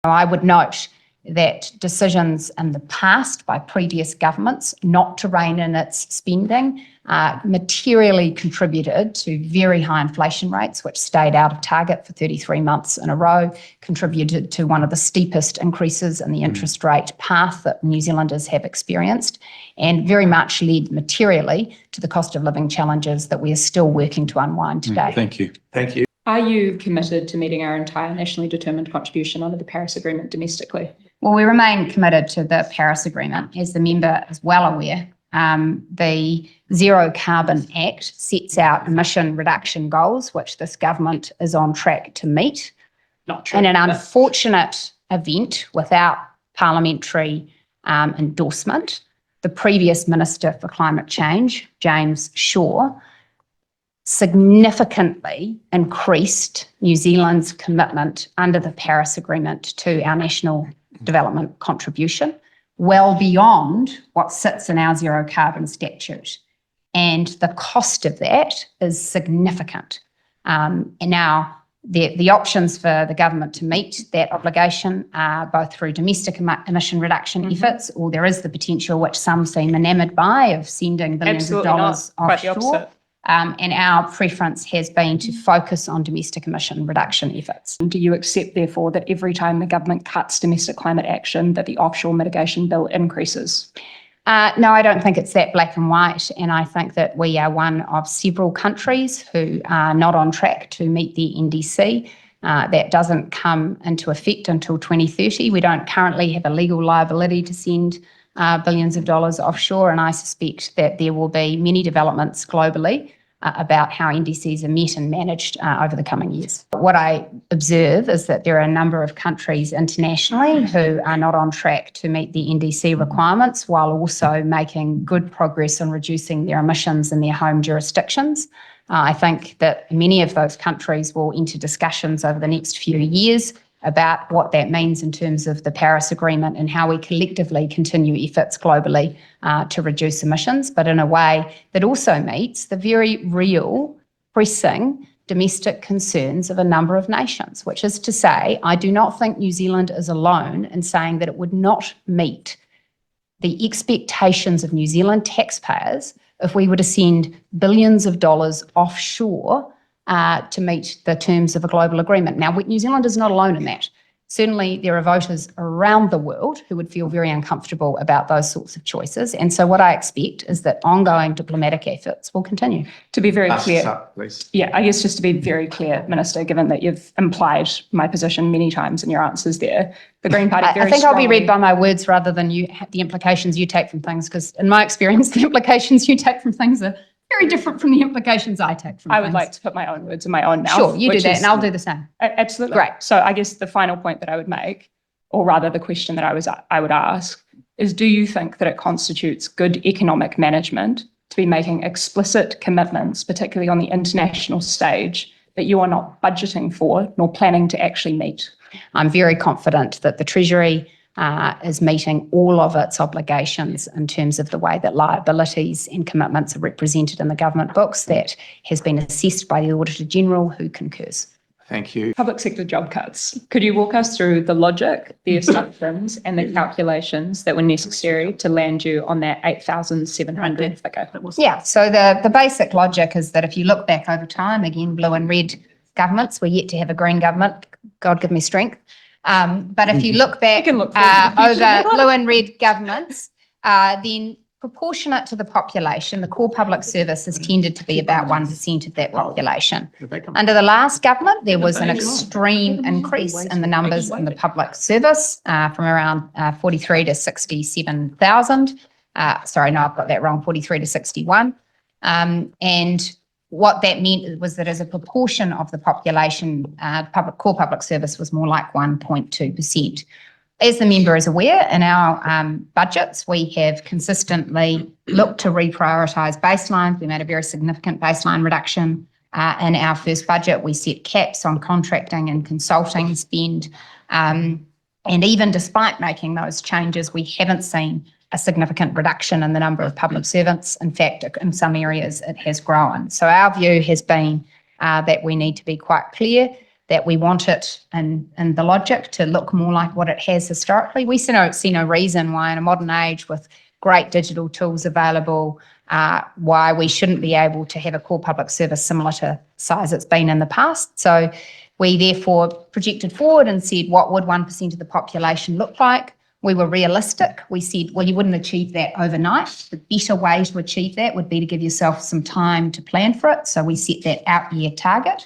I would note that decisions in the past by previous governments not to rein in its spending materially contributed to very high inflation rates, which stayed out of target for 33 months in a row, contributed to one of the steepest increases in the interest rate path that New Zealanders have experienced, and very much led materially to the cost of living challenges that we are still working to unwind today. Thank you. Thank you. Are you committed to meeting our entire nationally determined contribution under the Paris Agreement domestically? Well, we remain committed to the Paris Agreement. As the member is well aware, the Zero Carbon Act sets out emission reduction goals, which this government is on track to meet. Not true. In an unfortunate event without parliamentary endorsement, the previous Minister for Climate Change, James Shaw, significantly increased New Zealand's commitment under the Paris Agreement to our national development contribution, well beyond what sits in our zero carbon statute. And the cost of that is significant. And now the options for the government to meet that obligation are both through domestic emission reduction efforts, or there is the potential, which some seem enamoured by, of sending billions of dollars offshore. And our preference has been to focus on domestic emission reduction efforts. Do you accept, therefore, that every time the government cuts domestic climate action, that the offshore mitigation bill increases? No, I don't think it's that black and white. And I think that we are one of several countries who are not on track to meet the NDC. That doesn't come into effect until 2030. We don't currently have a legal liability to send billions of dollars offshore, and I suspect that there will be many developments globally about how NDCs are met and managed over the coming years. What I observe is that there are a number of countries internationally who are not on track to meet the NDC requirements, while also making good progress on reducing their emissions in their home jurisdictions. I think that many of those countries will enter discussions over the next few years about what that means in terms of the Paris Agreement and how we collectively continue efforts globally to reduce emissions, but in a way that also meets the very real, pressing domestic concerns of a number of nations, which is to say, I do not think New Zealand is alone in saying that it would not meet the expectations of New Zealand taxpayers if we were to send billions of dollars offshore to meet the terms of a global agreement. Now, New Zealand is not alone in that. Certainly, there are voters around the world who would feel very uncomfortable about those sorts of choices. And so what I expect is that ongoing diplomatic efforts will continue. To be very clear, Up, please. yeah, I guess just to be very clear, Minister, given that you've implied my position many times in your answers there, the Green Party very I think I'll be read by my words rather than the implications you take from things, because in my experience, the implications you take from things are very different from the implications I take from things. I would like to put my own words in my own mouth. Sure, you do that, and I'll do the same. Absolutely. Great. So I guess the final point that I would make, or rather the question that I would ask, is do you think that it constitutes good economic management to be making explicit commitments, particularly on the international stage, that you are not budgeting for nor planning to actually meet? I'm very confident that the Treasury is meeting all of its obligations in terms of the way that liabilities and commitments are represented in the government books. That has been assessed by the Auditor General, who concurs. Thank you. Public sector job cuts. Could you walk us through the logic, the assumptions and the calculations that were necessary to land you on that 8,700 figure? Yeah, so the basic logic is that if you look back over time, again, blue and red governments, we're yet to have a green government, God give me strength. But if you look back over blue and red governments, then proportionate to the population, the core public service has tended to be about 1% of that population. Under the last government, there was an extreme increase in the numbers in the public service from around 43 to 67,000. Sorry, no, I've got that wrong, 43 to 61. And what that meant was that as a proportion of the population, core public service was more like 1.2%. As the member is aware, in our budgets, we have consistently looked to reprioritise baselines. We made a very significant baseline reduction in our first budget. We set caps on contracting and consulting spend. And even despite making those changes, we haven't seen a significant reduction in the number of public servants. In fact, in some areas, it has grown. So our view has been that we need to be quite clear that we want it and the logic to look more like what it has historically. We see no reason why in a modern age with great digital tools available, why we shouldn't be able to have a core public service similar to size it's been in the past. So we therefore projected forward and said, what would 1% of the population look like? We were realistic. We said, well, you wouldn't achieve that overnight. The better way to achieve that would be to give yourself some time to plan for it. So we set that out-year target.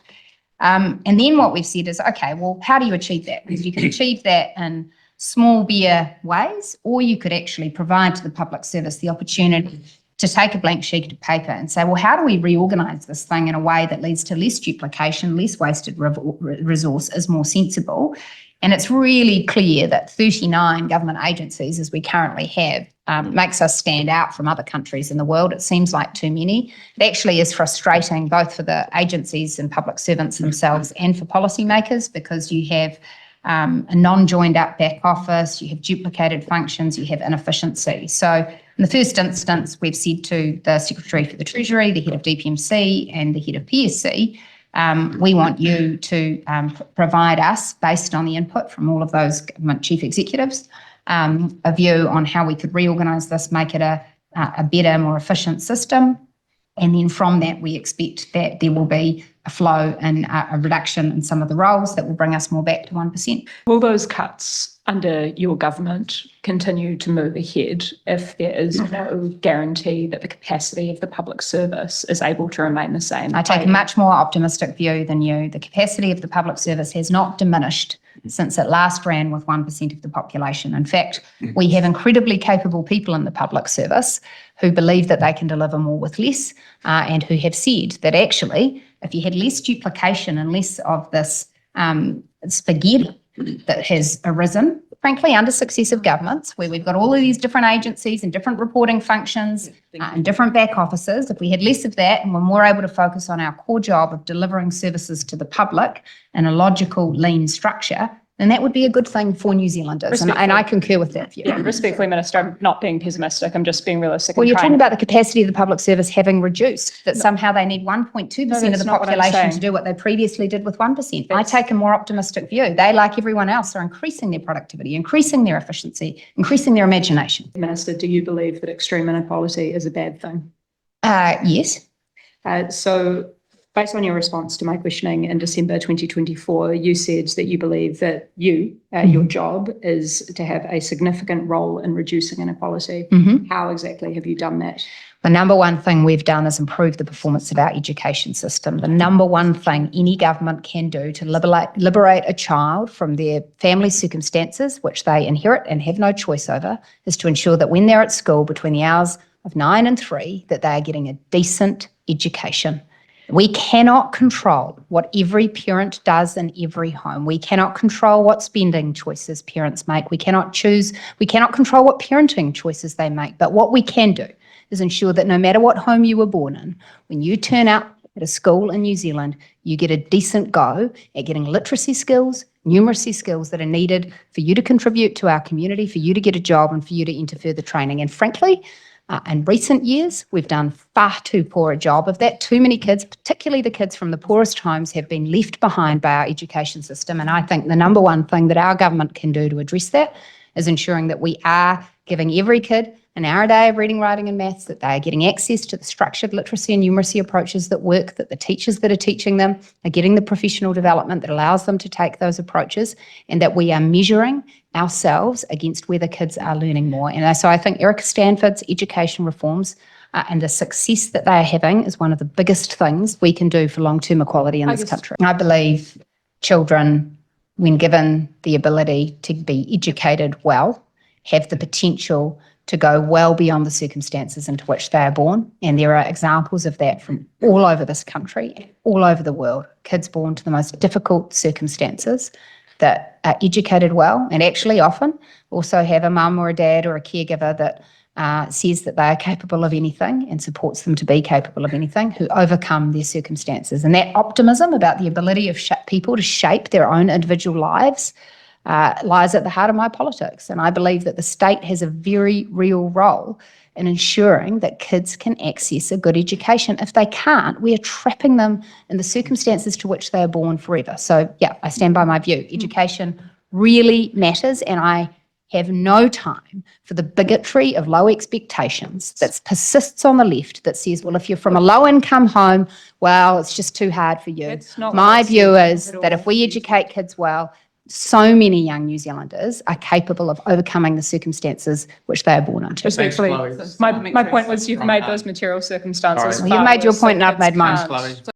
And then what we've said is, okay, well, how do you achieve that? Because you can achieve that in small, bare ways, or you could actually provide to the public service the opportunity to take a blank sheet of paper and say, well, how do we reorganise this thing in a way that leads to less duplication, less wasted resource, is more sensible? And it's really clear that 39 government agencies, as we currently have, makes us stand out from other countries in the world. It seems like too many. It actually is frustrating both for the agencies and public servants themselves and for policymakers, because you have a non-joined up back office, you have duplicated functions, you have inefficiency. So in the first instance, we've said to the Secretary for the Treasury, the head of DPMC and the head of PSC, we want you to provide us, based on the input from all of those government chief executives, a view on how we could reorganise this, make it a better, more efficient system. And then from that, we expect that there will be a flow and a reduction in some of the roles that will bring us more back to 1%. Will those cuts under your government continue to move ahead if there is no guarantee that the capacity of the public service is able to remain the same? I take a much more optimistic view than you. The capacity of the public service has not diminished since it last ran with 1% of the population. In fact, we have incredibly capable people in the public service who believe that they can deliver more with less, and who have said that actually, if you had less duplication and less of this spaghetti that has arisen, frankly, under successive governments, where we've got all of these different agencies and different reporting functions and different back offices, if we had less of that and were more able to focus on our core job of delivering services to the public in a logical, lean structure, then that would be a good thing for New Zealanders. And I concur with that view. Yeah, respectfully, Minister, I'm not being pessimistic, I'm just being realistic. Well, you're talking about the capacity of the public service having reduced, that somehow they need 1.2% of the population to do what they previously did with 1%. I take a more optimistic view. They, like everyone else, are increasing their productivity, increasing their efficiency, increasing their imagination. Minister, do you believe that extreme inequality is a bad thing? Yes. So based on your response to my questioning in December 2024, you said that you believe that your job is to have a significant role in reducing inequality. How exactly have you done that? The number one thing we've done is improve the performance of our education system. The number one thing any government can do to liberate a child from their family circumstances, which they inherit and have no choice over, is to ensure that when they're at school between the hours of 9 and 3, that they are getting a decent education. We cannot control what every parent does in every home. We cannot control what spending choices parents make. We cannot control what parenting choices they make. But what we can do is ensure that no matter what home you were born in, when you turn up at a school in New Zealand, you get a decent go at getting literacy skills, numeracy skills that are needed for you to contribute to our community, for you to get a job and for you to enter further training. And frankly, in recent years, we've done far too poor a job of that. Too many kids, particularly the kids from the poorest homes, have been left behind by our education system. And I think the number one thing that our government can do to address that is ensuring that we are giving every kid an hour a day of reading, writing and maths, that they are getting access to the structured literacy and numeracy approaches that work, that the teachers that are teaching them are getting the professional development that allows them to take those approaches, and that we are measuring ourselves against whether kids are learning more. And so I think Erica Stanford's education reforms and the success that they are having is one of the biggest things we can do for long-term equality in this country. I believe children, when given the ability to be educated well, have the potential to go well beyond the circumstances into which they are born. And there are examples of that from all over this country, all over the world. Kids born to the most difficult circumstances that are educated well, and actually often also have a mum or a dad or a caregiver that says that they are capable of anything and supports them to be capable of anything, who overcome their circumstances. And that optimism about the ability of people to shape their own individual lives lies at the heart of my politics. And I believe that the state has a very real role in ensuring that kids can access a good education. If they can't, we are trapping them in the circumstances to which they are born forever. So yeah, I stand by my view. Education really matters, and I have no time for the bigotry of low expectations that persists on the left, that says, well, if you're from a low income home, well, it's just too hard for you. My view is that if we educate kids well, so many young New Zealanders are capable of overcoming the circumstances which they are born into. Respectfully, my point was you've made those material circumstances. Well, you made your point and I've made mine. Can't.